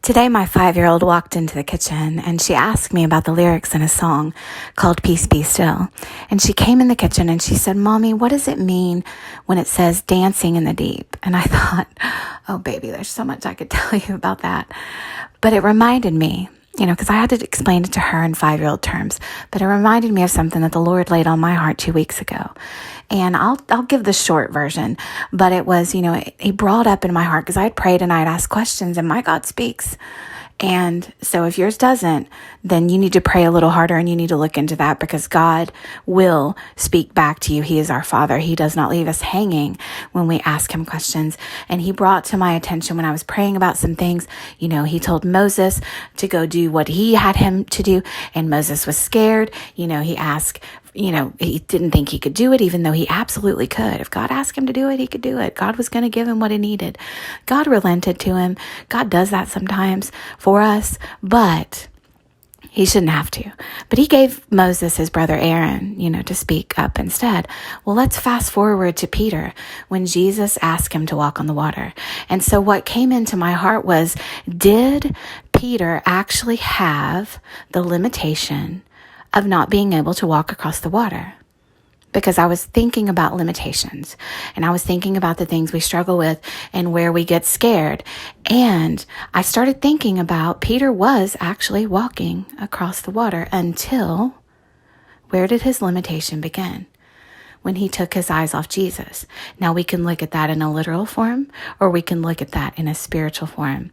Today, my 5-year-old walked into the kitchen and she asked me about the lyrics in a song called Peace Be Still. And she came in the kitchen and she said, Mommy, what does it mean when it says dancing in the deep? And I thought, oh, baby, there's so much I could tell you about that. But it reminded me, because I had to explain it to her in 5-year-old terms, but it reminded me of something that the Lord laid on my heart 2 weeks ago. And I'll give the short version, but it was, he brought up in my heart because I had prayed and I had asked questions and my God speaks. And so if yours doesn't, then you need to pray a little harder and you need to look into that because God will speak back to you. He is our Father. He does not leave us hanging when we ask him questions. And he brought to my attention when I was praying about some things, he told Moses to go do what he had him to do. And Moses was scared. He asked, he didn't think he could do it, even though he absolutely could. If God asked him to do it, he could do it. God was going to give him what he needed. God relented to him. God does that sometimes for us, but he shouldn't have to. But he gave Moses his brother Aaron, to speak up instead. Well, let's fast forward to Peter when Jesus asked him to walk on the water. And so what came into my heart was, did Peter actually have the limitation of not being able to walk across the water? Because I was thinking about limitations and I was thinking about the things we struggle with and where we get scared. And I started thinking about Peter was actually walking across the water until where did his limitation begin? When he took his eyes off Jesus. Now we can look at that in a literal form or we can look at that in a spiritual form.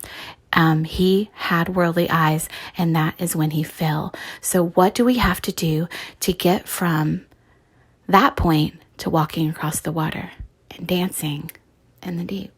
He had worldly eyes and that is when he fell. So what do we have to do to get from that point to walking across the water and dancing in the deep?